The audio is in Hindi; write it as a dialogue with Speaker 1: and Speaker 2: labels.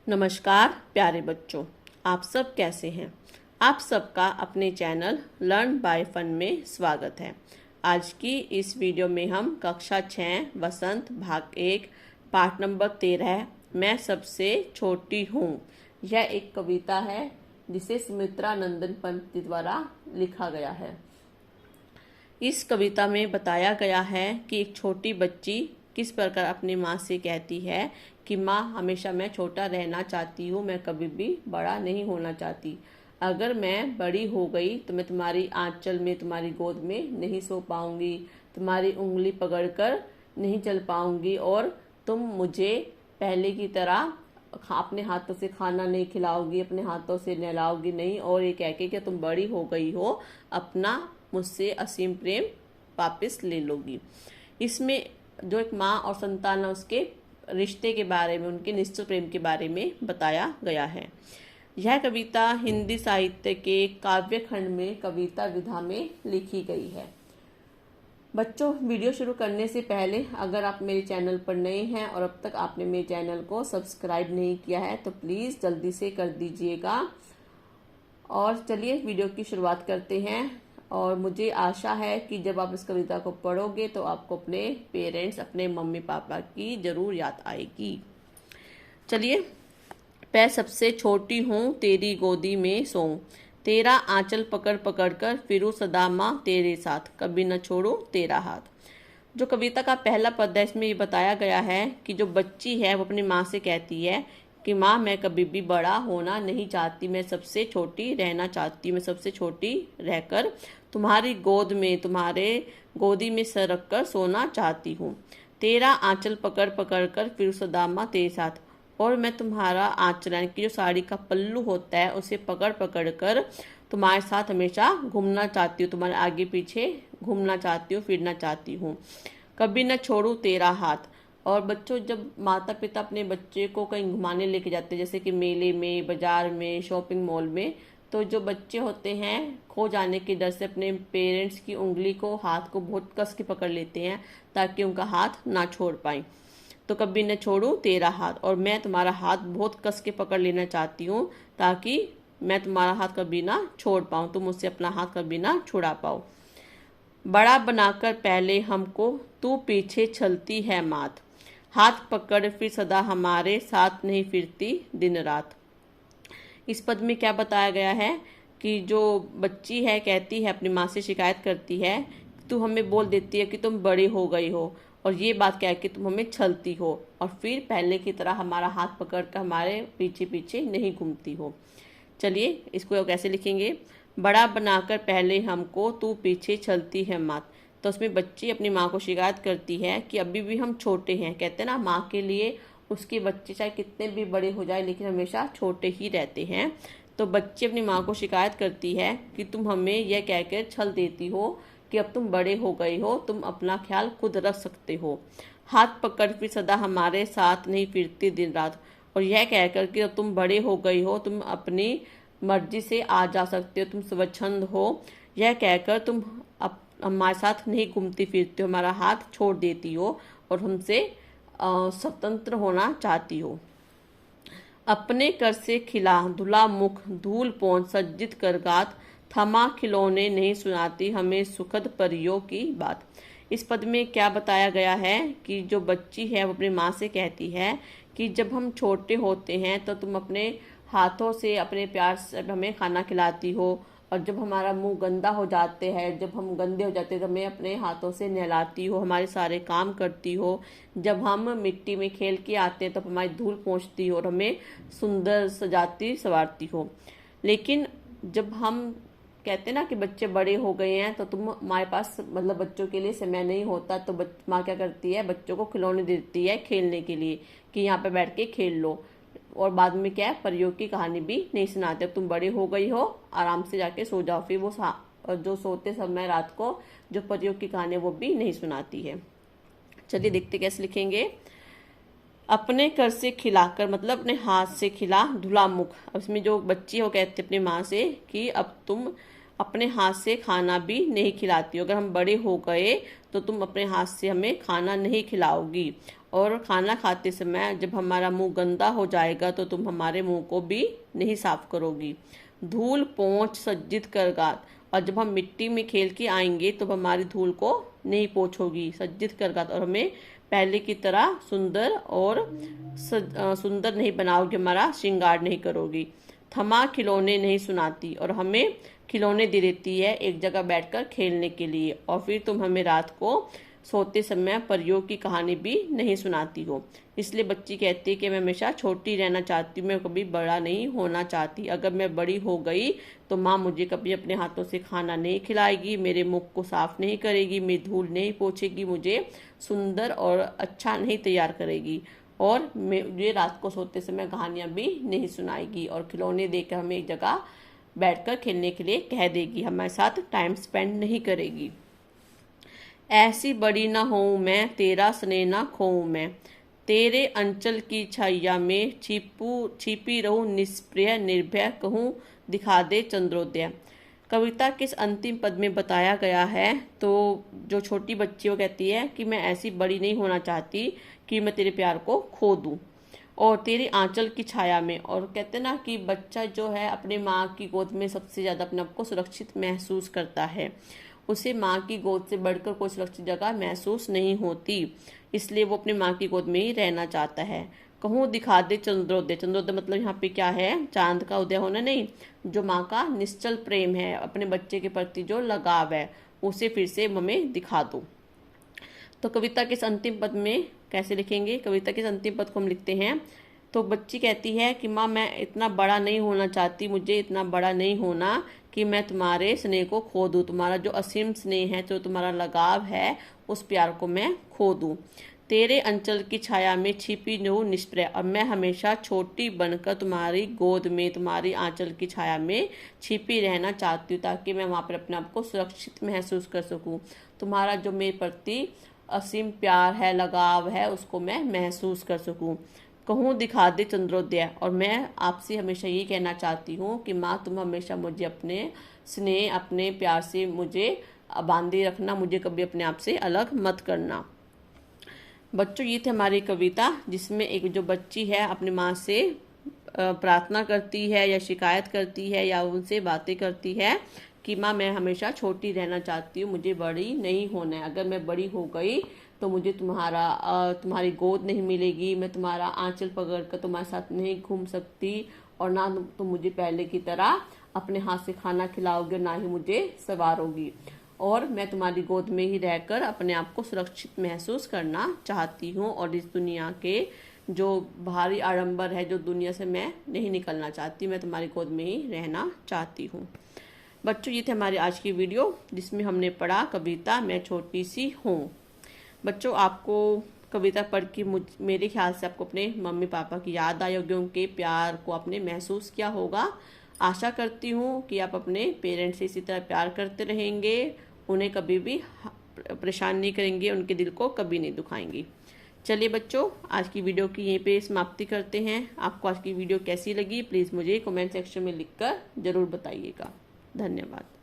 Speaker 1: नमस्कार प्यारे बच्चों, आप सब कैसे हैं। आप सबका अपने चैनल लर्न बाय फन में स्वागत है। आज की इस वीडियो में हम कक्षा 6 वसंत भाग 1 पाठ नंबर 13 मैं सबसे छोटी हूँ। यह एक कविता है जिसे सुमित्रा नंदन पंत द्वारा लिखा गया है। इस कविता में बताया गया है कि एक छोटी बच्ची किस प्रकार अपनी माँ से कहती है कि माँ, हमेशा मैं छोटा रहना चाहती हूँ, मैं कभी भी बड़ा नहीं होना चाहती। अगर मैं बड़ी हो गई तो मैं तुम्हारी आंचल में, तुम्हारी गोद में नहीं सो पाऊंगी, तुम्हारी उंगली पकड़कर नहीं चल पाऊंगी और तुम मुझे पहले की तरह अपने हाथों से खाना नहीं खिलाओगी, अपने हाथों से नहलाओगी नहीं, और ये कह के कि तुम बड़ी हो गई हो, अपना मुझसे असीम प्रेम वापस ले लोगी। इसमें जो एक माँ और संतान है उसके रिश्ते के बारे में, उनके निश्चित प्रेम के बारे में बताया गया है। यह कविता हिंदी साहित्य के काव्य खंड में कविता विधा में लिखी गई है। बच्चों, वीडियो शुरू करने से पहले अगर आप मेरे चैनल पर नए हैं और अब तक आपने मेरे चैनल को सब्सक्राइब नहीं किया है तो प्लीज़ जल्दी से कर दीजिएगा। और चलिए वीडियो की शुरुआत करते हैं। और मुझे आशा है कि जब आप इस कविता को पढ़ोगे तो आपको अपने पेरेंट्स, अपने मम्मी पापा की जरूर याद आएगी। चलिए, मैं सबसे छोटी हूँ, तेरी गोदी में सोऊं, तेरा आंचल पकड़ पकड़ कर फिरूं सदा माँ तेरे साथ, कभी न छोड़ूं तेरा हाथ। जो कविता का पहला पद है इसमें ये बताया गया है कि जो बच्ची है वो अपनी माँ से कहती है कि माँ, मैं कभी भी बड़ा होना नहीं चाहती, मैं सबसे छोटी रहना चाहती, मैं सबसे छोटी रहकर तुम्हारी गोद में, तुम्हारे गोदी में सर रखकर सोना चाहती हूँ। तेरा आंचल पकड़ पकड़ कर फिर सदा माँ तेरे साथ, और मैं तुम्हारा आंचल यानी कि जो साड़ी का पल्लू होता है उसे पकड़ पकड़ कर तुम्हारे साथ हमेशा घूमना चाहती हूँ, तुम्हारे आगे पीछे घूमना चाहती हूँ, फिरना चाहती हूँ, कभी न छोड़ू तेरा हाथ। और बच्चों, जब माता पिता अपने बच्चे को कहीं घुमाने लेके जाते हैं, जैसे कि मेले में, बाजार में, शॉपिंग मॉल में, तो जो बच्चे होते हैं खो जाने के डर से अपने पेरेंट्स की उंगली को, हाथ को बहुत कस के पकड़ लेते हैं ताकि उनका हाथ ना छोड़ पाए। तो कभी न छोड़ू तेरा हाथ, और मैं तुम्हारा हाथ बहुत कस के पकड़ लेना चाहती हूँ ताकि मैं तुम्हारा हाथ कभी ना छोड़ पाऊँ, तुम मुझसे अपना हाथ कभी ना छुड़ा पाओ। बड़ा बनाकर पहले हमको तू पीछे चलती है मात, हाथ पकड़ फिर सदा हमारे साथ नहीं फिरती दिन रात। इस पद में क्या बताया गया है कि जो बच्ची है कहती है, अपनी माँ से शिकायत करती है, तू हमें बोल देती है कि तुम बड़ी हो गई हो, और ये बात कह के तुम हमें छलती हो, और फिर पहले की तरह हमारा हाथ पकड़ कर हमारे पीछे पीछे नहीं घूमती हो। चलिए, इसको कैसे लिखेंगे। बड़ा बनाकर पहले हमको तू पीछे चलती है मात। तो उसमें बच्ची अपनी माँ को शिकायत करती है कि अभी भी हम छोटे हैं। कहते हैं ना, माँ के लिए उसके बच्चे चाहे कितने भी बड़े हो जाए लेकिन हमेशा छोटे ही रहते हैं। तो बच्ची अपनी माँ को शिकायत करती है कि तुम हमें यह कहकर छल देती हो कि अब तुम बड़े हो गए हो, तुम अपना ख्याल खुद रख सकते हो, हाथ पकड़ फिर सदा हमारे साथ नहीं फिरती दिन रात। और यह कहकर कि अब तुम बड़े हो गई हो, तुम अपनी मर्जी से आ जा सकते हो, तुम स्वच्छंद हो, यह कहकर तुम हमारे साथ नहीं घूमती फिरती हो, हमारा हाथ छोड़ देती हो और हमसे स्वतंत्र होना चाहती हो। अपने कर से खिला धुला मुख, धूल पौंछ सज्जित कर गात, थमा खिलौने नहीं सुनाती हमें सुखद परियों की बात। इस पद में क्या बताया गया है कि जो बच्ची है वो अपनी माँ से कहती है कि जब हम छोटे होते हैं तो तुम अपने हाथों से, अपने प्यार से हमें खाना खिलाती हो, और जब हमारा मुंह गंदा हो जाते हैं, जब हम गंदे हो जाते हैं तो हमें अपने हाथों से नहलाती हो, हमारे सारे काम करती हो, जब हम मिट्टी में खेल के आते हैं तो हमारी धूल पोंछती हो और हमें सुंदर सजाती संवारती हो। लेकिन जब हम कहते हैं ना कि बच्चे बड़े हो गए हैं तो तुम, हमारे पास मतलब बच्चों के लिए समय नहीं होता, तो माँ क्या करती है, बच्चों को खिलौने देती है खेलने के लिए कि यहाँ पे बैठ के खेल लो, और बाद में क्या है, परियों की कहानी भी नहीं सुनाते। अब तुम बड़े हो गई हो, आराम से जाके सो जाओ। फिर वो जो सोते समय रात को जो परियों की कहानी वो भी नहीं सुनाती है। चलिए देखते कैसे लिखेंगे। अपने कर से खिलाकर, मतलब अपने हाथ से खिला धुला मुख। अब इसमें जो बच्ची है वो कहती है अपनी माँ से कि अब तुम अपने हाथ से खाना भी नहीं खिलाती हो, अगर हम बड़े हो गए तो तुम अपने हाथ से हमें खाना नहीं खिलाओगी। और खाना खाते समय जब हमारा मुंह गंदा हो जाएगा तो तुम हमारे मुंह को भी नहीं साफ करोगी। धूल पोंछ सज्जित कर गात, और जब हम मिट्टी में खेल के आएंगे तो हमारी धूल को नहीं पोंछोगी। सज्जित कर गात, और हमें पहले की तरह सुंदर नहीं बनाओगी, हमारा श्रृंगार नहीं करोगी। थमा खिलौने नहीं सुनाती, और हमें खिलौने दे देती है एक जगह बैठकर खेलने के लिए। और फिर तुम हमें रात को सोते समय परियों की कहानी भी नहीं सुनाती हो। इसलिए बच्ची कहती है कि मैं हमेशा छोटी रहना चाहती हूँ, मैं कभी बड़ा नहीं होना चाहती। अगर मैं बड़ी हो गई तो माँ मुझे कभी अपने हाथों से खाना नहीं खिलाएगी, मेरे मुख को साफ नहीं करेगी, मेरी धूल नहीं पोंछेगी, मुझे सुंदर और अच्छा नहीं तैयार करेगी, और मुझे रात को सोते समय कहानियां भी नहीं सुनाएगी, और खिलौने देकर हमें एक जगह बैठकर खेलने के लिए कह देगी, हमारे साथ टाइम स्पेंड नहीं करेगी। ऐसी बड़ी ना होऊं मैं, तेरा स्नेह ना खोऊं मैं, तेरे अंचल की छाया में छिपी रहूं निष्प्रिय निर्भय, कहूं दिखा दे चंद्रोदय। कविता के इस अंतिम पद में बताया गया है, तो जो छोटी बच्ची वो कहती है कि मैं ऐसी बड़ी नहीं होना चाहती कि मैं तेरे प्यार को खो दूं, और तेरे आंचल की छाया में। और कहते हैं ना कि बच्चा जो है अपने माँ की गोद में सबसे ज़्यादा अपने आप को सुरक्षित महसूस करता है, उसे माँ की गोद से बढ़कर कोई सुरक्षित जगह महसूस नहीं होती, इसलिए वो अपनी माँ की गोद में ही रहना चाहता है। कहूँ दिखा दे चंद्रोदय, चंद्रोदय मतलब यहाँ पे क्या है, चांद का उदय होना नहीं, जो माँ का निश्चल प्रेम है, अपने बच्चे के प्रति जो लगाव है, उसे फिर से हमें दिखा दो। तो कविता के इस अंतिम पद में कैसे लिखेंगे, कविता के इस अंतिम पद को हम लिखते हैं। तो बच्ची कहती है कि माँ मैं इतना बड़ा नहीं होना चाहती, मुझे इतना बड़ा नहीं होना कि मैं तुम्हारे स्नेह को खो दूँ, तुम्हारा जो असीम स्नेह है, जो तुम्हारा लगाव है, उस प्यार को मैं खो दूँ। तेरे अंचल की छाया में छिपी रहूं निष्प्रय, और मैं हमेशा छोटी बनकर तुम्हारी गोद में, तुम्हारी आंचल की छाया में छिपी रहना चाहती हूँ, ताकि मैं वहाँ पर अपने आप को सुरक्षित महसूस कर सकूँ। तुम्हारा जो मेरे प्रति असीम प्यार है, लगाव है, उसको मैं महसूस कर सकूँ। कहूँ दिखा दे चंद्रोदय, और मैं आपसे हमेशा ये कहना चाहती हूँ कि माँ तुम हमेशा मुझे अपने स्नेह, अपने प्यार से मुझे बांधे रखना, मुझे कभी अपने आप से अलग मत करना। बच्चों ये थी हमारी कविता, जिसमें एक जो बच्ची है अपनी माँ से प्रार्थना करती है या शिकायत करती है या उनसे बातें करती है कि माँ मैं हमेशा छोटी रहना चाहती हूँ, मुझे बड़ी नहीं होना है। अगर मैं बड़ी हो गई तो मुझे तुम्हारी गोद नहीं मिलेगी, मैं तुम्हारा आंचल पकड़कर तुम्हारे साथ नहीं घूम सकती, और ना तुम मुझे पहले की तरह अपने हाथ से खाना खिलाओगे, ना ही मुझे संवारोगी, और मैं तुम्हारी गोद में ही रहकर अपने आप को सुरक्षित महसूस करना चाहती हूँ, और इस दुनिया के जो भारी आडंबर है, जो दुनिया से मैं नहीं निकलना चाहती, मैं तुम्हारी गोद में ही रहना चाहती हूँ। बच्चों ये थे हमारी आज की वीडियो, जिसमें हमने पढ़ा कविता मैं छोटी सी हूँ। बच्चों आपको कविता पढ़ के मेरे ख्याल से आपको अपने मम्मी पापा की याद आई होगी, उनके प्यार को आपने महसूस किया होगा। आशा करती हूँ कि आप अपने पेरेंट्स से इसी तरह प्यार करते रहेंगे, उन्हें कभी भी परेशान नहीं करेंगे, उनके दिल को कभी नहीं दुखाएंगे। चलिए बच्चों आज की वीडियो की यहीं पे समाप्ति करते हैं। आपको आज की वीडियो कैसी लगी प्लीज़ मुझे कमेंट सेक्शन में लिखकर ज़रूर बताइएगा। धन्यवाद।